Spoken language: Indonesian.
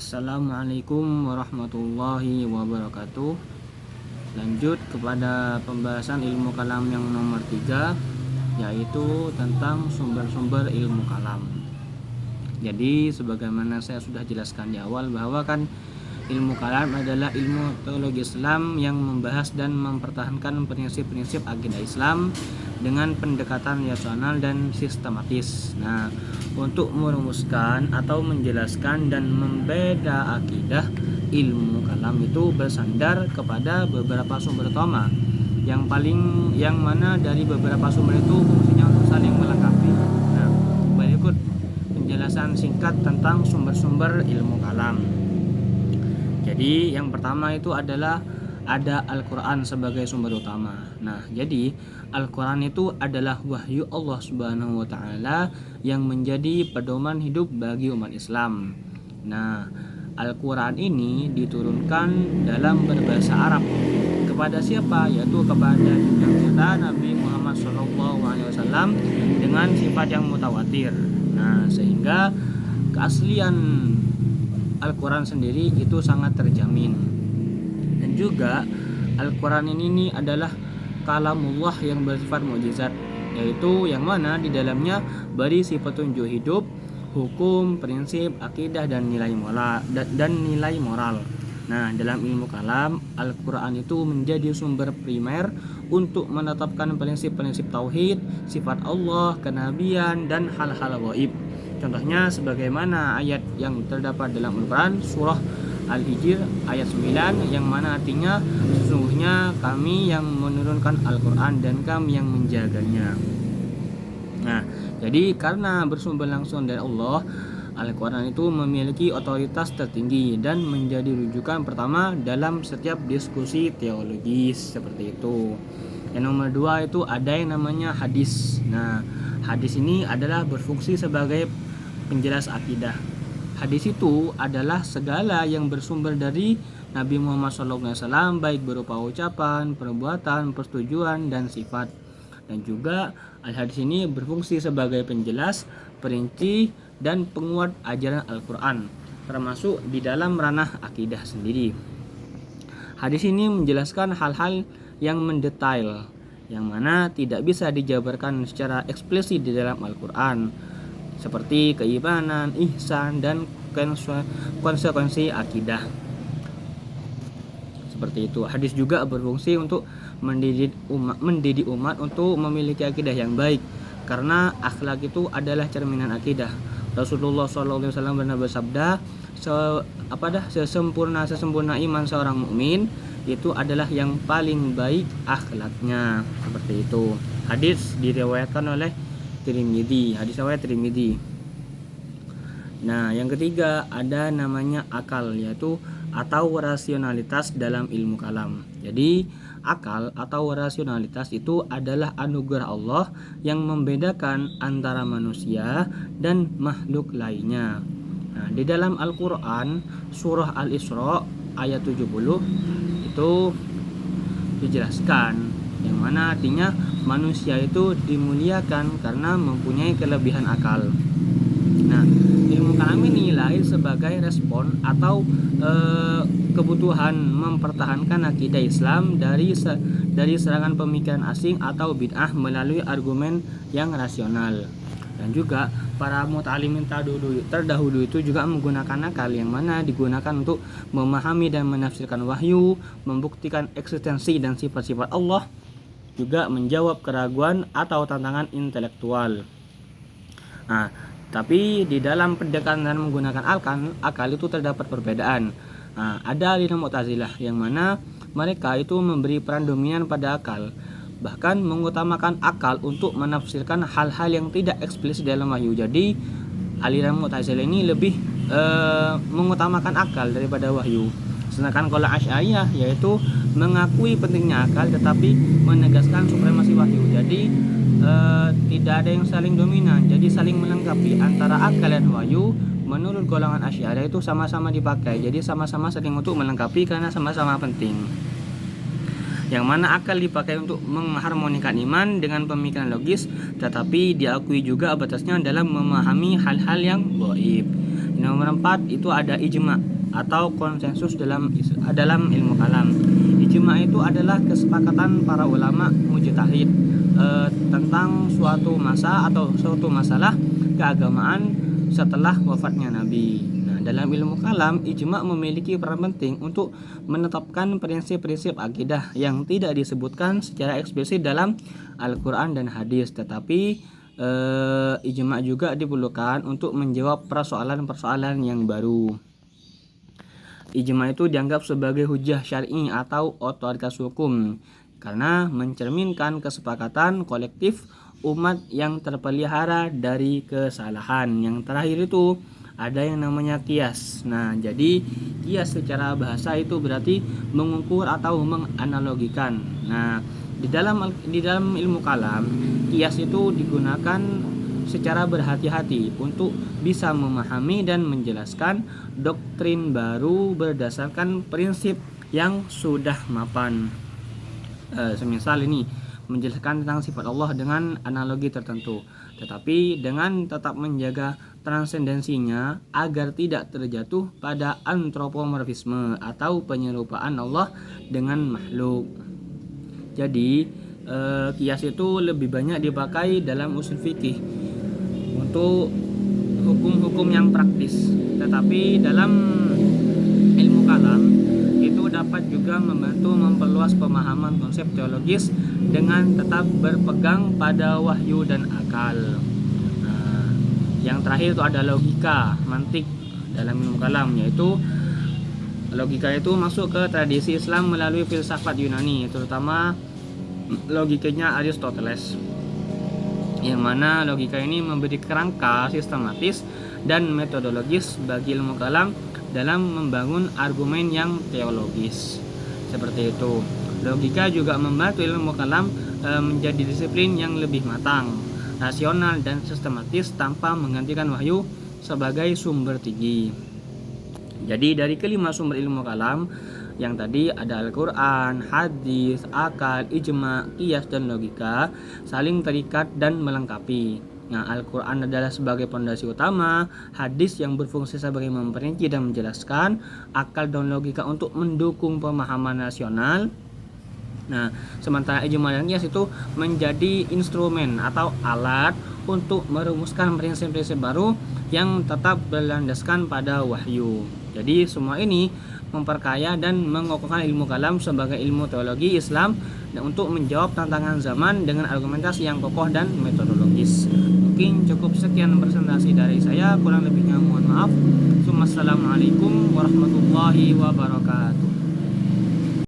Assalamualaikum warahmatullahi wabarakatuh. Lanjut kepada pembahasan ilmu kalam yang nomor 3, yaitu tentang sumber-sumber ilmu kalam. Jadi sebagaimana saya sudah jelaskan di awal bahwa kan ilmu kalam adalah ilmu teologi Islam yang membahas dan mempertahankan prinsip-prinsip akidah Islam dengan pendekatan rasional dan sistematis. Nah, untuk merumuskan atau menjelaskan dan membeda akidah, ilmu kalam itu bersandar kepada beberapa sumber utama yang mana dari beberapa sumber itu fungsinya untuk saling melengkapi. Nah, berikut penjelasan singkat tentang sumber-sumber ilmu kalam. Jadi yang pertama itu adalah ada Al-Quran sebagai sumber utama. Nah, jadi Al-Quran itu adalah wahyu Allah Subhanahu wa Ta'ala yang menjadi pedoman hidup bagi umat Islam. Nah, Al-Quran ini diturunkan dalam berbahasa Arab. Kepada siapa? Yaitu kepada junjungan kita Nabi Muhammad SAW dengan sifat yang mutawatir. Nah, sehingga keaslian Al-Quran sendiri itu sangat terjamin. Dan juga Al-Quran ini adalah kalamullah yang bersifat mukjizat, yaitu yang mana di dalamnya berisi petunjuk hidup, hukum, prinsip, akidah dan nilai moral. Nah, dalam ilmu kalam, Al-Quran itu menjadi sumber primer untuk menetapkan prinsip-prinsip tauhid, sifat Allah, kenabian dan hal-hal gaib. Contohnya sebagaimana ayat yang terdapat dalam Al-Quran surah Al-Hijr ayat 9 yang mana artinya sesungguhnya kami yang menurunkan Al-Quran dan kami yang menjaganya. Nah, jadi karena bersumber langsung dari Allah, Al-Quran itu memiliki otoritas tertinggi dan menjadi rujukan pertama dalam setiap diskusi teologis seperti itu. Yang nomor 2 itu ada yang namanya hadis. Nah, hadis ini adalah berfungsi sebagai penjelas akidah. Hadis itu adalah segala yang bersumber dari Nabi Muhammad SAW, baik berupa ucapan, perbuatan, persetujuan, dan sifat. Dan juga al-hadis ini berfungsi sebagai penjelas, perinci, dan penguat ajaran Al-Quran, termasuk di dalam ranah akidah sendiri. Hadis ini menjelaskan hal-hal yang mendetail, yang mana tidak bisa dijabarkan secara eksplisit di dalam Al-Quran, seperti keimanan, ihsan, dan konsekuensi akidah. Seperti itu. Hadis juga berfungsi untuk mendidik umat untuk memiliki akidah yang baik, karena akhlak itu adalah cerminan akidah. Rasulullah SAW pernah bersabda, sesempurna iman seorang mukmin itu adalah yang paling baik akhlaknya. Seperti itu. Hadis diriwayatkan oleh hadis riwayat Tirmidzi. Nah, yang ketiga ada namanya akal, yaitu atau rasionalitas dalam ilmu kalam. Jadi akal atau rasionalitas itu adalah anugerah Allah yang membedakan antara manusia dan makhluk lainnya. Nah, di dalam Al-Quran surah Al-Isra ayat 70 itu dijelaskan, yang mana artinya manusia itu dimuliakan karena mempunyai kelebihan akal. Nah, ilmu kalam ini lahir sebagai respon atau kebutuhan mempertahankan akidah Islam dari serangan pemikiran asing atau bid'ah melalui argumen yang rasional. Dan juga para muta'alimin terdahulu itu juga menggunakan akal, yang mana digunakan untuk memahami dan menafsirkan wahyu, membuktikan eksistensi dan sifat-sifat Allah, juga menjawab keraguan atau tantangan intelektual. Nah, tapi di dalam pendekatan menggunakan akal itu terdapat perbedaan. Nah, ada aliran Mu'tazilah yang mana mereka itu memberi peran dominan pada akal, bahkan mengutamakan akal untuk menafsirkan hal-hal yang tidak eksplisit dalam wahyu. Jadi aliran Mu'tazilah ini lebih mengutamakan akal daripada wahyu. Sedangkan kalau Asy'ariyah yaitu mengakui pentingnya akal tetapi menegaskan supremasi wahyu. Jadi tidak ada yang saling dominan, jadi saling melengkapi antara akal dan wahyu. Menurut golongan Asy'ariyah itu sama-sama dipakai, jadi sama-sama saling untuk melengkapi karena sama-sama penting. Yang mana akal dipakai untuk mengharmonikan iman dengan pemikiran logis, tetapi diakui juga batasnya dalam memahami hal-hal yang gaib. Nomor 4 itu ada ijma atau konsensus dalam ilmu kalam. Ijma itu adalah kesepakatan para ulama mujtahid tentang suatu masalah keagamaan setelah wafatnya Nabi. Nah, dalam ilmu kalam, ijma memiliki peran penting untuk menetapkan prinsip-prinsip akidah yang tidak disebutkan secara eksplisit dalam Al-Quran dan hadis, tetapi ijma juga diperlukan untuk menjawab persoalan-persoalan yang baru. Ijma itu dianggap sebagai hujjah syar'i atau otoritas hukum karena mencerminkan kesepakatan kolektif umat yang terpelihara dari kesalahan. Yang terakhir itu ada yang namanya kias. Nah, jadi kias secara bahasa itu berarti mengukur atau menganalogikan. Nah, di dalam ilmu kalam, kias itu digunakan secara berhati-hati untuk bisa memahami dan menjelaskan doktrin baru berdasarkan prinsip yang sudah mapan. Semisal ini menjelaskan tentang sifat Allah dengan analogi tertentu, tetapi dengan tetap menjaga transendensinya agar tidak terjatuh pada antropomorfisme atau penyerupaan Allah dengan makhluk. Jadi kias itu lebih banyak dipakai dalam usul fikih untuk hukum-hukum yang praktis, tetapi dalam ilmu kalam itu dapat juga membantu memperluas pemahaman konsep teologis dengan tetap berpegang pada wahyu dan akal. Nah, yang terakhir itu ada logika, mantik dalam ilmu kalam, yaitu logika itu masuk ke tradisi Islam melalui filsafat Yunani, terutama logikanya Aristoteles, yang mana logika ini memberi kerangka sistematis dan metodologis bagi ilmu kalam dalam membangun argumen yang teologis. Seperti itu. Logika juga membantu ilmu kalam menjadi disiplin yang lebih matang, rasional dan sistematis tanpa menggantikan wahyu sebagai sumber tinggi. Jadi dari kelima sumber ilmu kalam yang tadi ada Al-Quran, hadis, akal, ijma, qiyas, dan logika saling terikat dan melengkapi. Nah, Al-Quran adalah sebagai pondasi utama, hadis yang berfungsi sebagai memperinci dan menjelaskan, akal dan logika untuk mendukung pemahaman nasional. Nah, sementara ijma dan qiyas itu menjadi instrumen atau alat untuk merumuskan prinsip-prinsip baru yang tetap berlandaskan pada wahyu. Jadi semua ini memperkaya dan mengokohkan ilmu kalam sebagai ilmu teologi Islam dan untuk menjawab tantangan zaman dengan argumentasi yang kokoh dan metodologis. Mungkin cukup sekian presentasi dari saya, kurang lebihnya mohon maaf. Wassalamualaikum warahmatullahi wabarakatuh.